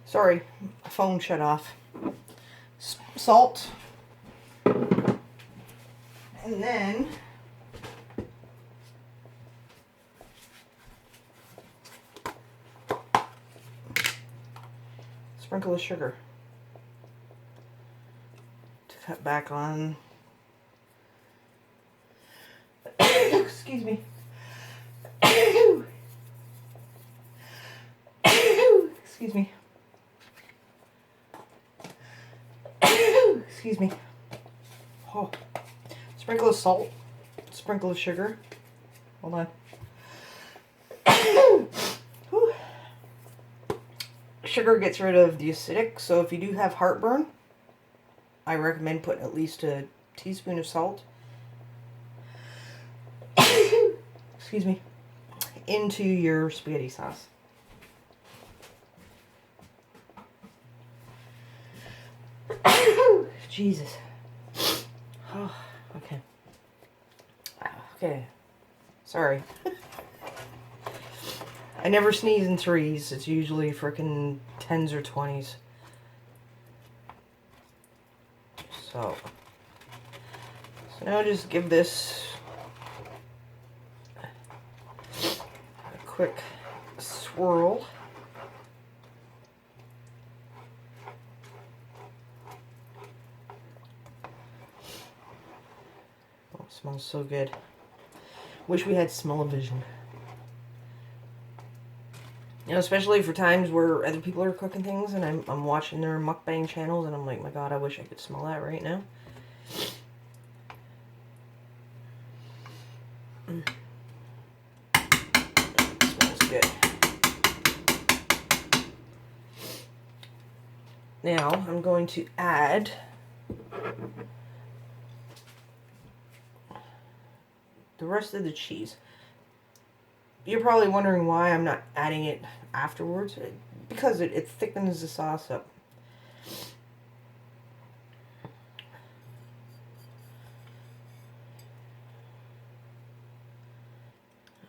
Sorry, my phone shut off. Salt. And then sprinkle of sugar to cut back on. Excuse me. Excuse me. Excuse me. Oh. Sprinkle of salt. Sprinkle of sugar. Hold on. Sugar gets rid of the acidic, so if you do have heartburn, I recommend putting at least a teaspoon of salt, excuse me, into your spaghetti sauce. Jesus. Oh, okay. Okay. Sorry. I never sneeze in threes. It's usually frickin' 10s or 20s. So now just give this a quick swirl. Oh, it smells so good. Wish we had smell-o-vision. You know, especially for times where other people are cooking things and I'm watching their mukbang channels and I'm like, my God, I wish I could smell that right now. Smells good. Now I'm going to add the rest of the cheese. You're probably wondering why I'm not adding it afterwards. Because it thickens the sauce up.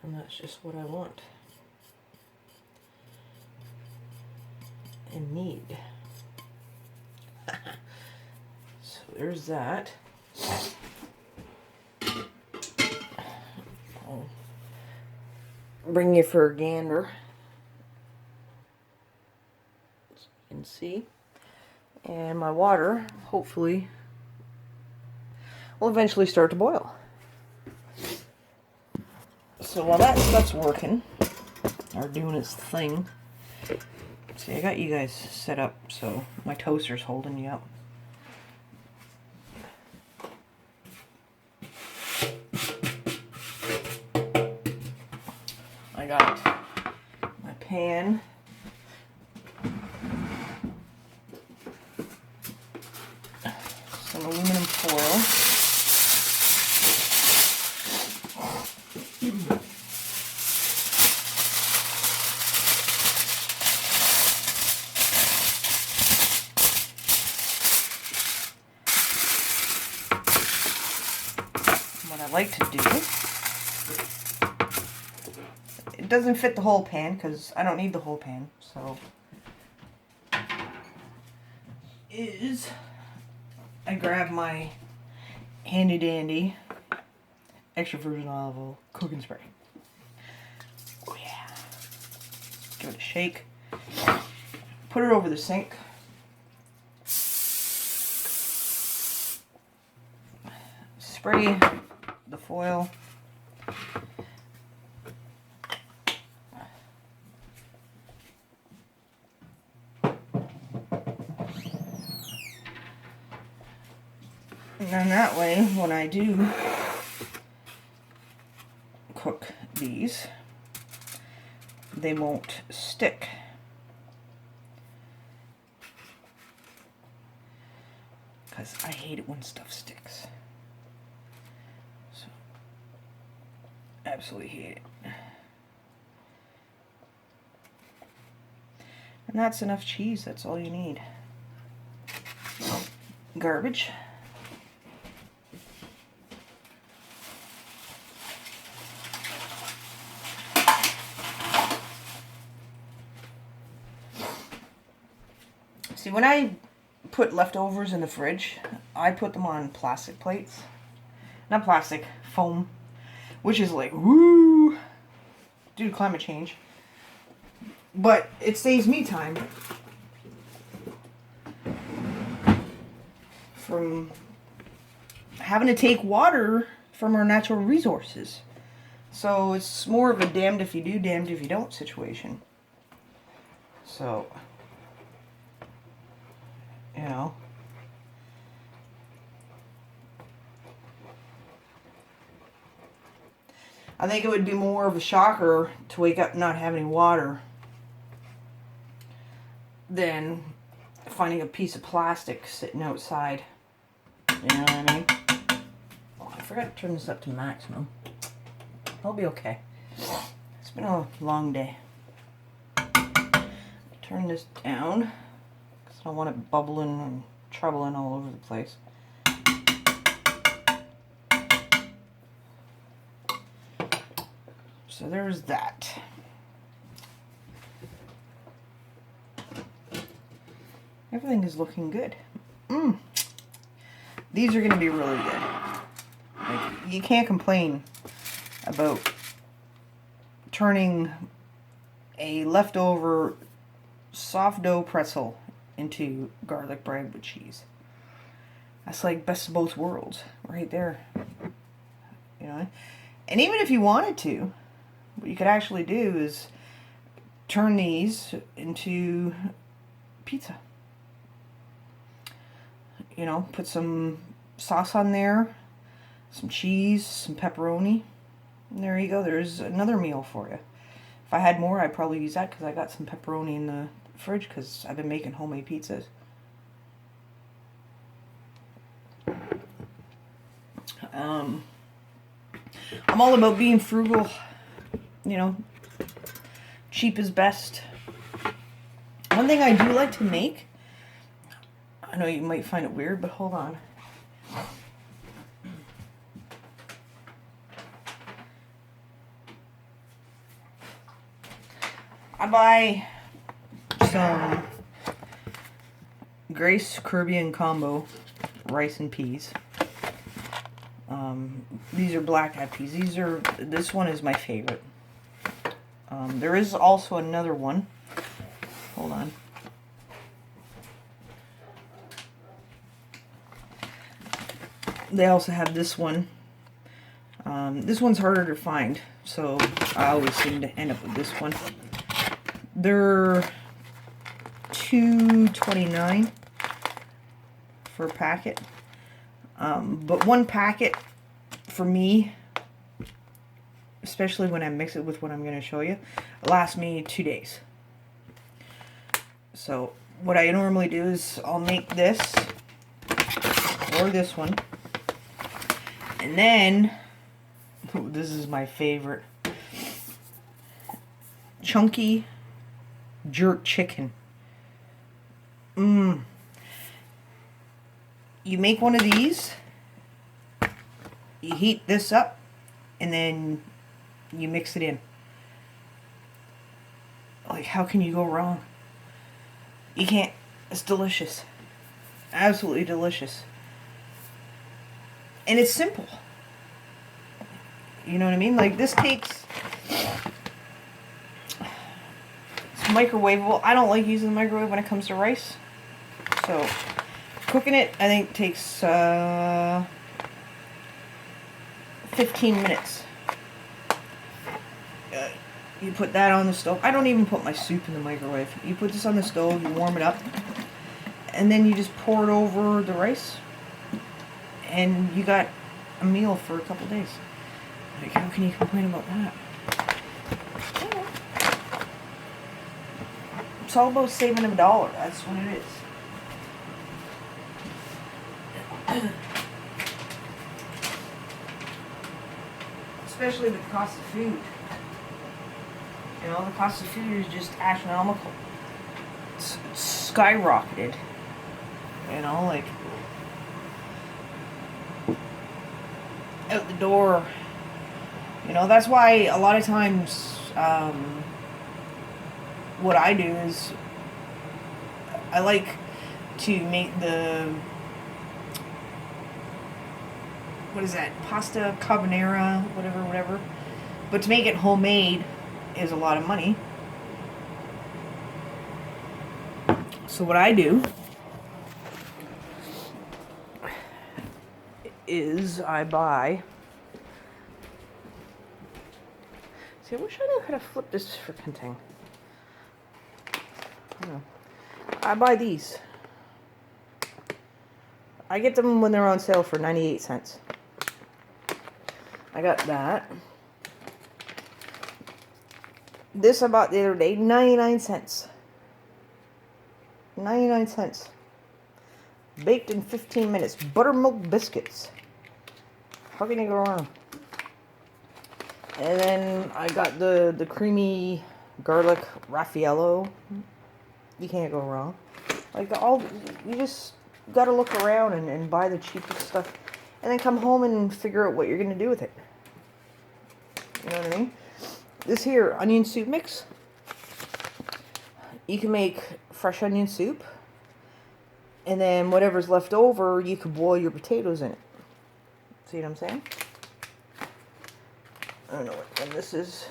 And that's just what I want. And need. So there's that. Bring you for a gander, so you can see, and my water hopefully will eventually start to boil. So while that stuff's working or doing its thing, see, I got you guys set up so my toaster's holding you up. I got my pan, some aluminum foil, what I like to do, it doesn't fit the whole pan because I don't need the whole pan, so is I grab my handy dandy extra virgin olive oil cooking spray. Oh yeah. Give it a shake. Put it over the sink. Spray the foil. And then that way, when I do cook these, they won't stick. Because I hate it when stuff sticks. So, absolutely hate it. And that's enough cheese, that's all you need. Garbage. See, when I put leftovers in the fridge, I put them on plastic plates. Not plastic, foam. Which is like, woo! Due to climate change. But it saves me time from having to take water from our natural resources. So it's more of a damned if you do, damned if you don't situation. So, you know. I think it would be more of a shocker to wake up not having water than finding a piece of plastic sitting outside. You know what I mean? Oh, I forgot to turn this up to maximum. I'll be okay. It's been a long day. Turn this down because I don't want it bubbling and troubling all over the place. So there's that. Everything is looking good. These are going to be really good. Like, you can't complain about turning a leftover soft dough pretzel into garlic bread with cheese. That's like best of both worlds right there. You know? And even if you wanted to, what you could actually do is turn these into pizza. You know, put some sauce on there, some cheese, some pepperoni. And there you go. There's another meal for you. If I had more, I'd probably use that because I got some pepperoni in the fridge because I've been making homemade pizzas. I'm all about being frugal. You know, cheap is best. One thing I do like to make, I know you might find it weird, but hold on. I buy some Grace Caribbean Combo rice and peas. These are black eyed peas. This one is my favorite. There is also another one. Hold on. They also have this one. This one's harder to find, so I always seem to end up with this one. They're $2.29 for a packet. But one packet for me, especially when I mix it with what I'm going to show you, lasts me 2 days. So what I normally do is I'll make this or this one, and then this is my favorite, chunky jerk chicken. You make one of these, you heat this up, and then you mix it in. Like, how can you go wrong? You can't. It's delicious. Absolutely delicious. And it's simple. You know what I mean? Like, this takes... It's microwavable. I don't like using the microwave when it comes to rice. So, cooking it, I think, takes 15 minutes. You put that on the stove. I don't even put my soup in the microwave. You put this on the stove, you warm it up, and then you just pour it over the rice, and you got a meal for a couple days. Like, how can you complain about that? It's all about saving $1. That's what it is. Especially with the cost of food. You know, the cost of food is just astronomical. It's skyrocketed. You know, like, out the door. You know, that's why a lot of times, what I do is, I like to make the, what is that, pasta carbonara, whatever. But to make it homemade is a lot of money. So what I do is I buy, see, I wish I knew how to flip this frickin' thing. I buy these. I get them when they're on sale for 98 cents. I got that. This I bought the other day, 99 cents. 99 cents. Baked in 15 minutes. Buttermilk biscuits. How can you go wrong? And then I got the creamy garlic raffaello. You can't go wrong. Like, you just gotta look around and buy the cheapest stuff. And then come home and figure out what you're gonna do with it. You know what I mean? This here, onion soup mix. You can make fresh onion soup. And then whatever's left over, you could boil your potatoes in it. See what I'm saying? I don't know what this is.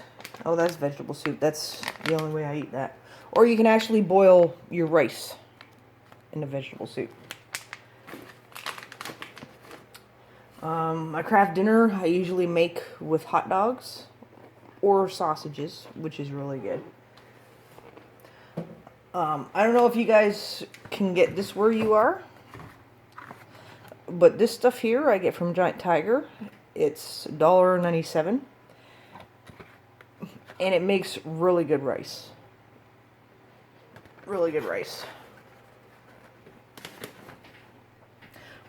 Oh, that's vegetable soup. That's the only way I eat that. Or you can actually boil your rice in the vegetable soup. My craft dinner I usually make with hot dogs or sausages, which is really good. I don't know if you guys can get this where you are, but this stuff here I get from Giant Tiger. It's $1.97, and it makes really good rice. Really good rice.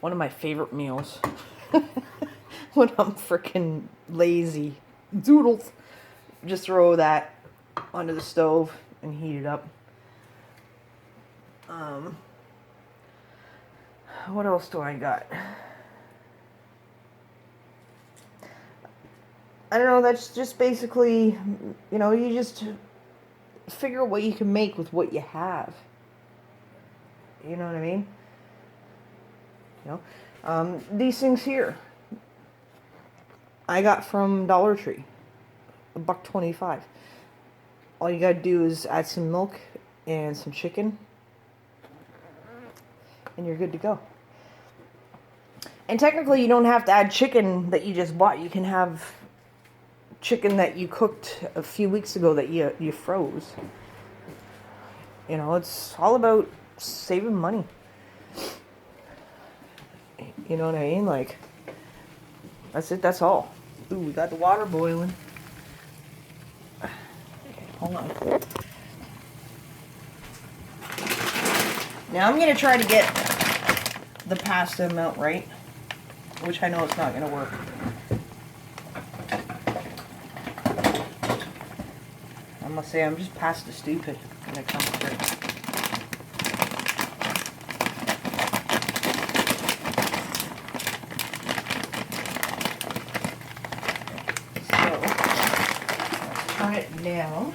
One of my favorite meals when I'm freaking lazy. Doodles. Just throw that onto the stove and heat it up. What else do I got? I don't know, that's just basically, you know, you just figure out what you can make with what you have. You know what I mean? You know, these things here, I got from Dollar Tree, $1.25. All you gotta do is add some milk and some chicken, and you're good to go. And technically, you don't have to add chicken that you just bought. You can have chicken that you cooked a few weeks ago that you froze. You know, it's all about saving money. You know what I mean? Like, that's it, that's all. Ooh, we got the water boiling. Okay, hold on. Now I'm going to try to get the pasta amount right, which I know it's not going to work. I must say, I'm just pasta stupid when it comes to it. So, let's turn it down.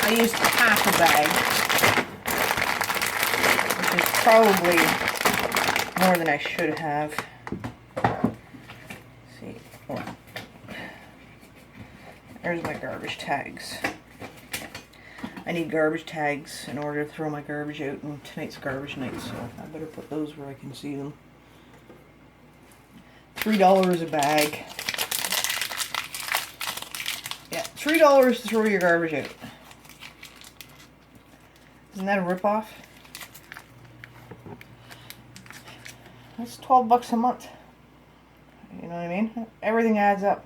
I used half a bag, which is probably more than I should have. Let's see, oh. There's my garbage tags. I need garbage tags in order to throw my garbage out, and tonight's garbage night, so I better put those where I can see them. $3 a bag. Yeah, $3 to throw your garbage out. Isn't that a ripoff? That's $12 a month. You know what I mean? Everything adds up.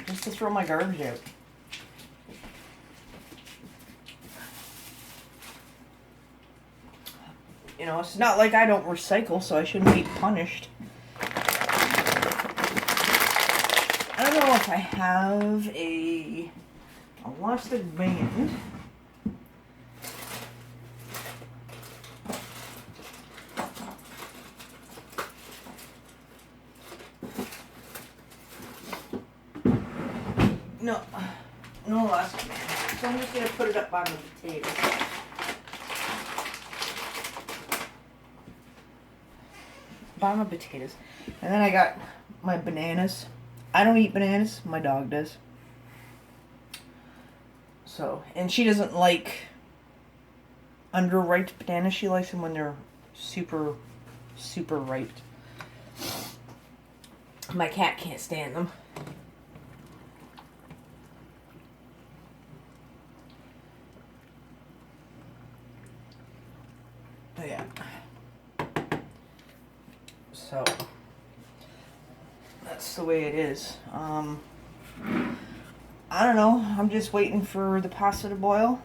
Just to throw my garbage out. You know, it's not like I don't recycle, so I shouldn't be punished. I don't know if I have a elastic band. Oh, that's good. So I'm just going to put it up on the potatoes. By my potatoes. And then I got my bananas. I don't eat bananas. My dog does. So, and she doesn't like underripe bananas. She likes them when they're super, super ripe. My cat can't stand them. Yeah. So that's the way it is. I don't know. I'm just waiting for the pasta to boil.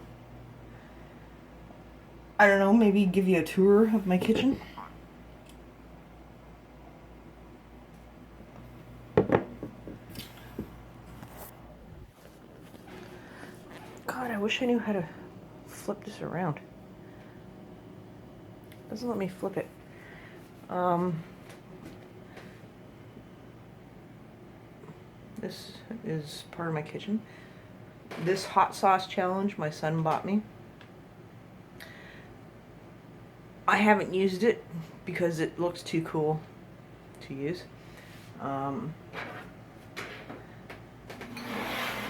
I don't know. Maybe give you a tour of my kitchen. God, I wish I knew how to flip this around. Doesn't let me flip it. This is part of my kitchen. This hot sauce challenge my son bought me. I haven't used it because it looks too cool to use.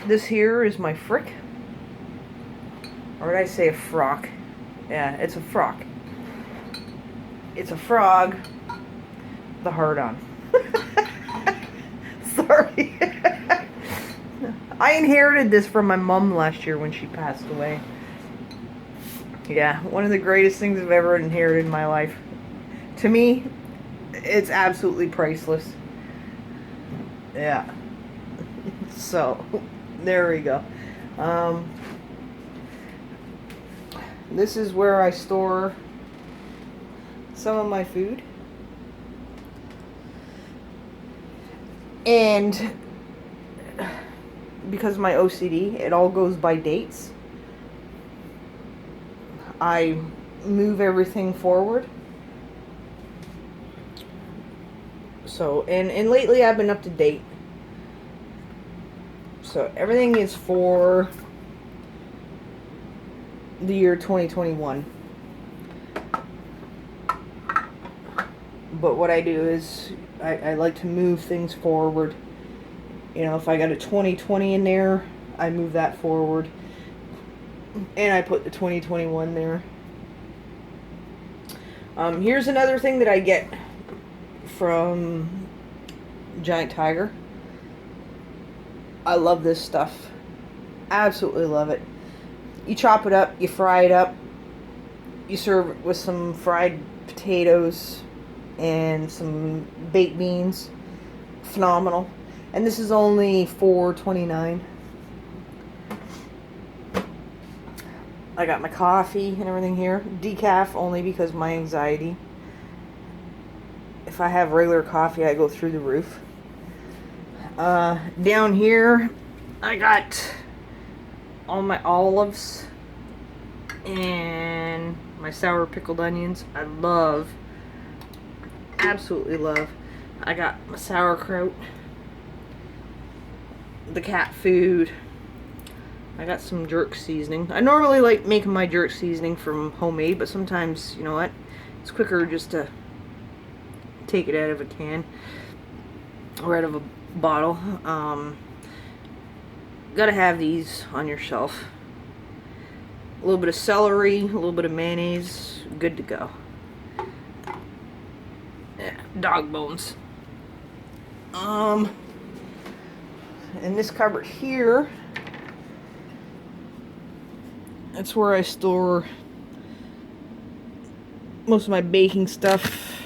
This here is my frick. Or did I say a frock? Yeah, it's a frock. It's a frog. The hard on. Sorry. I inherited this from my mom last year when she passed away. Yeah, one of the greatest things I've ever inherited in my life. To me, it's absolutely priceless. Yeah. So, there we go. This is where I store some of my food. And because of my OCD, it all goes by dates. I move everything forward. So, and lately I've been up to date. So everything is for the year 2021. But what I do is I like to move things forward. You know, if I got a 2020 in there, I move that forward. And I put the 2021 there. Here's another thing that I get from Giant Tiger. I love this stuff. Absolutely love it. You chop it up, you fry it up, you serve it with some fried potatoes and some baked beans. Phenomenal. And this is only $4.29. I got my coffee and everything here. Decaf only because of my anxiety. If I have regular coffee, I go through the roof. Down here, I got all my olives and my sour pickled onions. I love, absolutely love. I got my sauerkraut, the cat food. I got some jerk seasoning. I normally like making my jerk seasoning from homemade, but sometimes, you know what, it's quicker just to take it out of a can or out of a bottle. Gotta have these on your shelf. A little bit of celery, a little bit of mayonnaise, good to go. Yeah, dog bones. In this cupboard here, that's where I store most of my baking stuff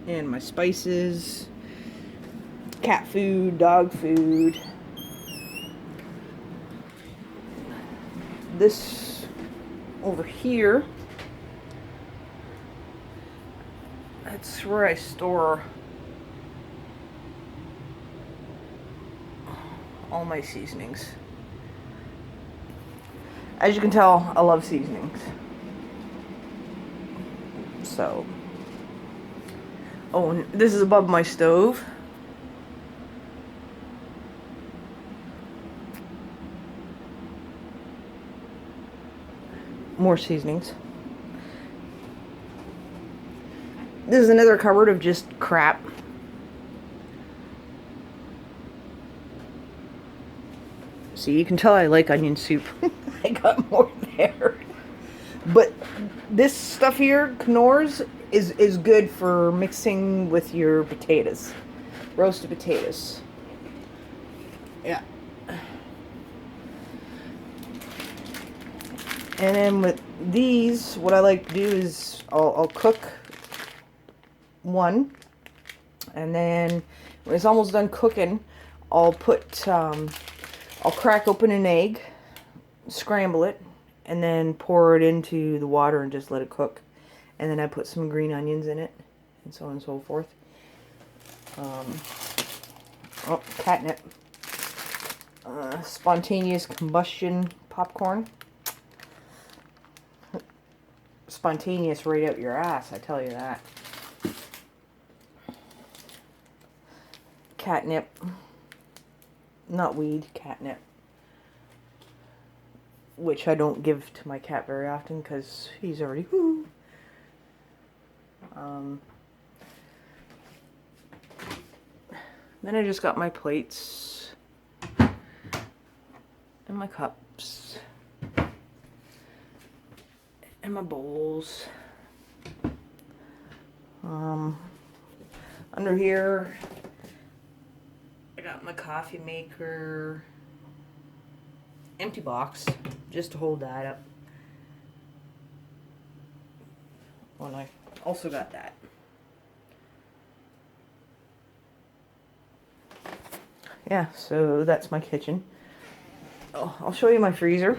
and my spices, cat food, dog food. This over here, that's where I store all my seasonings. As you can tell, I love seasonings. So, oh, and this is above my stove. more seasonings. This is another cupboard of just crap. See, you can tell I like onion soup. I got more there. But this stuff here, Knorr's, is good for mixing with your potatoes. Roasted potatoes. Yeah. And then with these, what I like to do is I'll cook one. And then when it's almost done cooking, I'll put... I'll crack open an egg, scramble it, and then pour it into the water and just let it cook. And then I put some green onions in it, and so on and so forth. Oh, catnip. Spontaneous combustion popcorn. Spontaneous right out your ass, I tell you that. Catnip. Not weed, catnip. Which I don't give to my cat very often because he's already whoo. Then I just got my plates and my cups and my bowls. Under here I got my coffee maker, empty box, just to hold that up. Oh, and I also got that. Yeah, so that's my kitchen. Oh, I'll show you my freezer.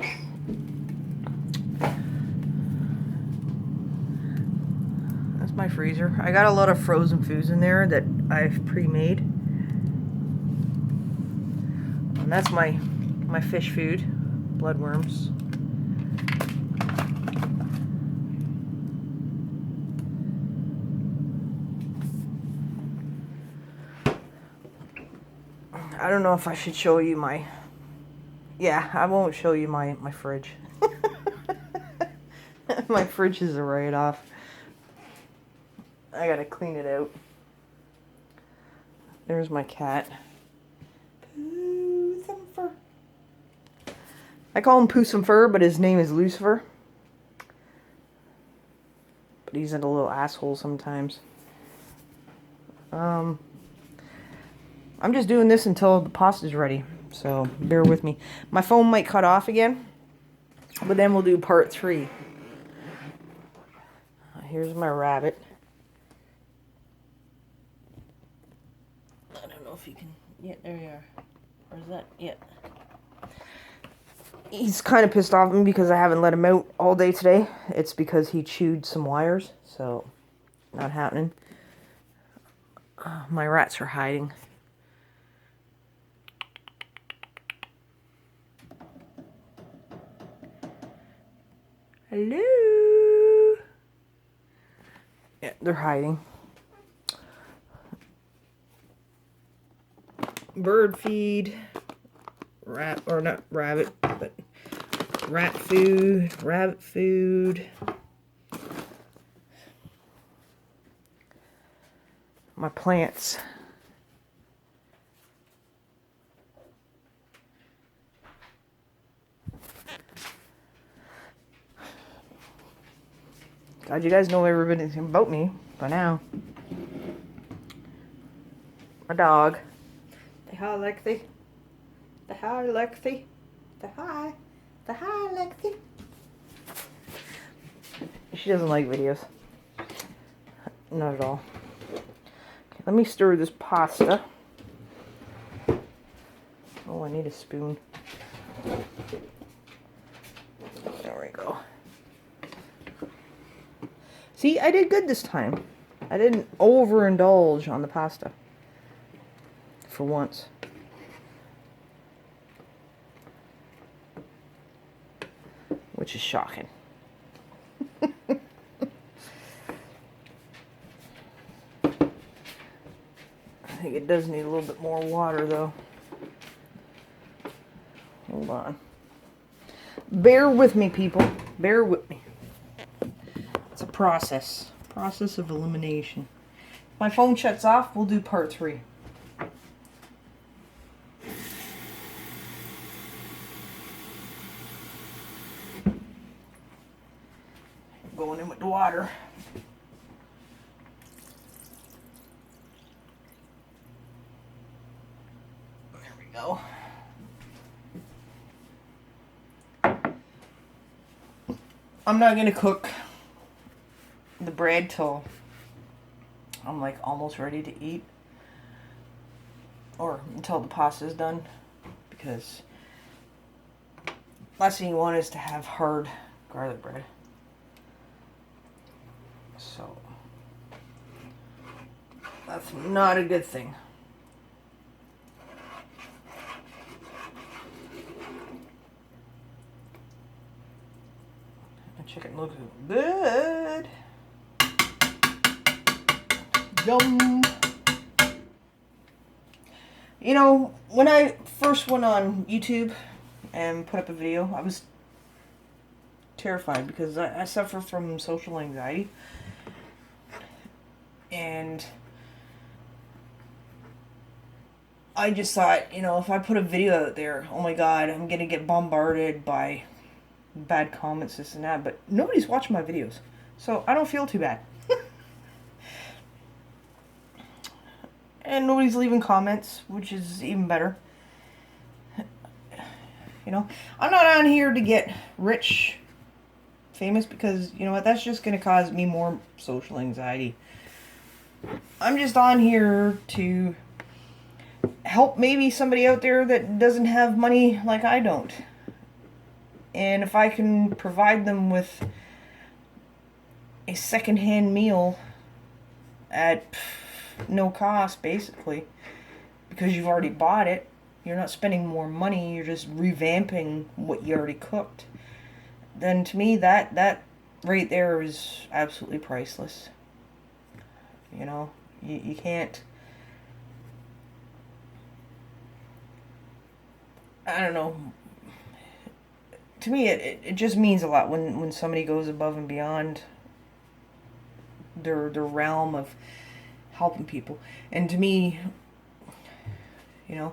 That's my freezer. I got a lot of frozen foods in there that I've pre-made. And that's my fish food, bloodworms. I don't know if I should show you my... Yeah, I won't show you my fridge. My fridge is a write-off. I gotta clean it out. There's my cat. I call him Pooh Some Fur, but his name is Lucifer. But he's a little asshole sometimes. I'm just doing this until the pasta's ready, so bear with me. My phone might cut off again, but then we'll do part 3. Here's my rabbit. I don't know if you can... Yeah, there you are. Or is that... Yeah. He's kind of pissed off at me because I haven't let him out all day today. It's because he chewed some wires, so not happening. My rats are hiding. Hello? Yeah, they're hiding. Bird feed. Rat, or not rabbit, but rat food, rabbit food. My plants. God, you guys know everything about me by now. My dog. Say hi, Lexi. The hi, Lexi. The hi. The hi, Lexi. She doesn't like videos. Not at all. Okay, let me stir this pasta. Oh, I need a spoon. There we go. See, I did good this time. I didn't overindulge on the pasta. For once. Which is shocking. I think it does need a little bit more water though. Hold on. Bear with me, people. Bear with me. It's a process. Process of elimination. If my phone shuts off, we'll do part 3. Going in with the water. There we go. I'm not going to cook the bread till I'm like almost ready to eat, or until the pasta is done, because last thing you want is to have hard garlic bread. So that's not a good thing. The chicken looks good. Yum. You know, when I first went on YouTube and put up a video, I was terrified because I suffer from social anxiety. And I just thought, you know, if I put a video out there, oh my God, I'm going to get bombarded by bad comments, this and that. But nobody's watching my videos, so I don't feel too bad. And nobody's leaving comments, which is even better. You know, I'm not on here to get rich, famous, because, you know what, that's just going to cause me more social anxiety. I'm just on here to help maybe somebody out there that doesn't have money like I don't. And if I can provide them with a secondhand meal at no cost, basically, because you've already bought it, you're not spending more money, you're just revamping what you already cooked, then to me that right there is absolutely priceless. You know, you can't, I don't know, to me it just means a lot when somebody goes above and beyond their realm of helping people. And to me, you know,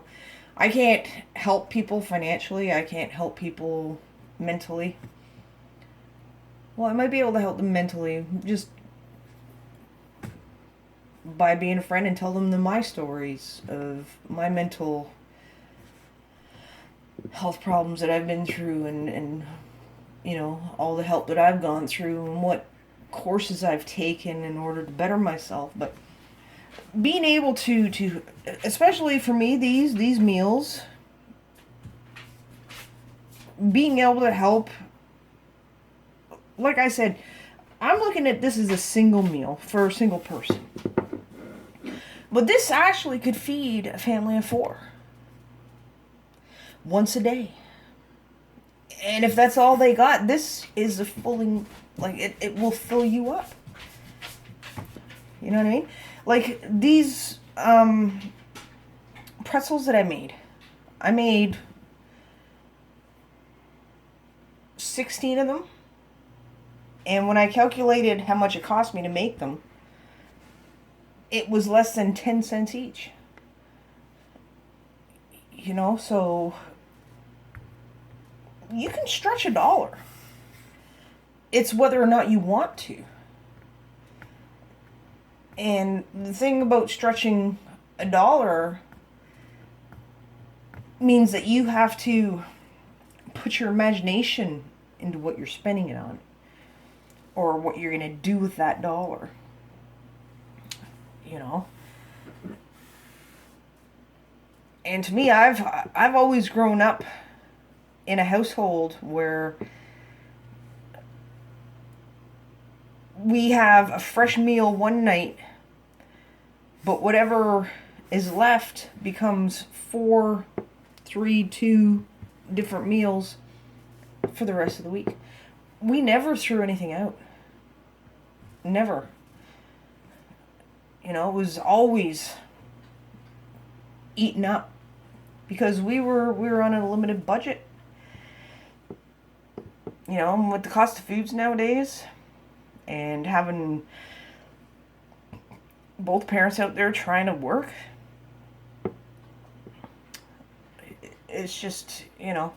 I can't help people financially, I can't help people mentally. Well, I might be able to help them mentally just by being a friend and tell them my stories of my mental health problems that I've been through, and you know, all the help that I've gone through and what courses I've taken in order to better myself. But being able to especially for me, these meals, being able to help, like I said, I'm looking at this as a single meal for a single person. But this actually could feed a family of 4 once a day. And if that's all they got, this is a fully, like, it will fill you up. You know what I mean? Like these pretzels that I made 16 of them. And when I calculated how much it cost me to make them, it was less than 10 cents each. You know, so you can stretch $1. It's whether or not you want to. And the thing about stretching $1 means that you have to put your imagination into what you're spending it on, or what you're going to do with that $1. You know? And to me, I've always grown up in a household where we have a fresh meal one night, but whatever is left becomes 4, 3, 2 different meals for the rest of the week. We never threw anything out. Never. You know, it was always eaten up because we were on a limited budget. you know, with the cost of foods nowadays, and having both parents out there trying to work, it's just, you know,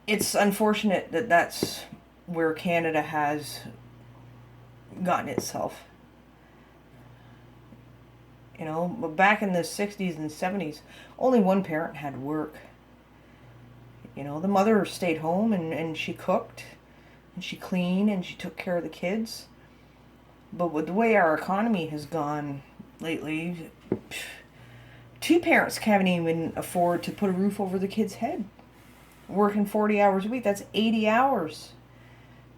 it's unfortunate that that's where Canada has gotten itself. You know, back in the 60s and 70s, only one parent had work. You know, the mother stayed home and she cooked, and she cleaned, and she took care of the kids. But with the way our economy has gone lately, two parents can't even afford to put a roof over the kid's head. Working 40 hours a week, that's 80 hours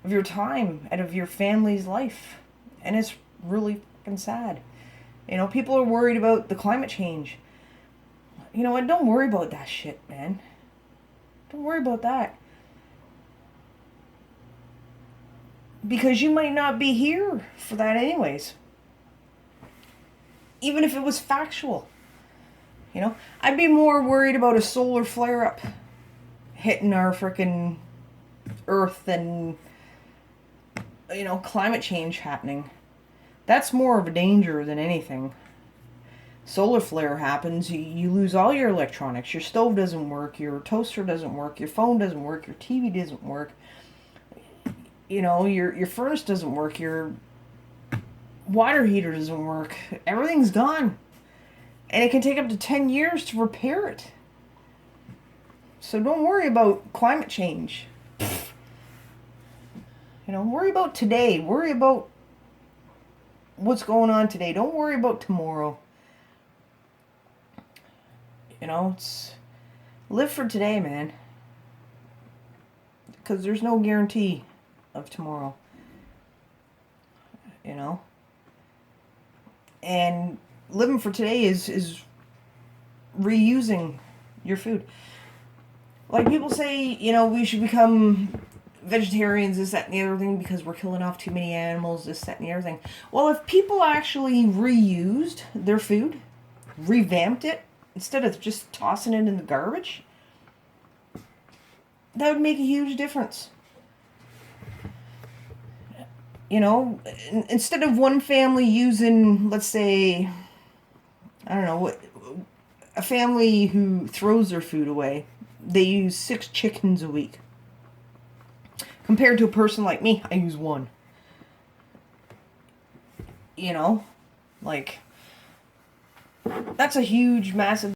of your time out of your family's life. And it's really fucking sad. You know, people are worried about the climate change. You know what? Don't worry about that shit, man. Don't worry about that. Because you might not be here for that anyways. Even if it was factual. You know, I'd be more worried about a solar flare-up hitting our frickin' Earth than, you know, climate change happening. That's more of a danger than anything. Solar flare happens, you lose all your electronics. Your stove doesn't work, your toaster doesn't work, your phone doesn't work, your TV doesn't work. You know, your furnace doesn't work, your water heater doesn't work. Everything's gone. And it can take up to 10 years to repair it. So don't worry about climate change. You know, worry about today. Worry about what's going on today. Don't worry about tomorrow. You know, it's live for today, man. Because there's no guarantee of tomorrow. You know? And living for today is reusing your food. Like people say, you know, we should become vegetarians, this, that, and the other thing, because we're killing off too many animals, this, that, and the other thing. Well, if people actually reused their food, revamped it, instead of just tossing it in the garbage, that would make a huge difference. You know, instead of one family using, let's say, I don't know, a family who throws their food away, they use 6 chickens a week. Compared to a person like me, I use 1. You know, like, that's a huge, massive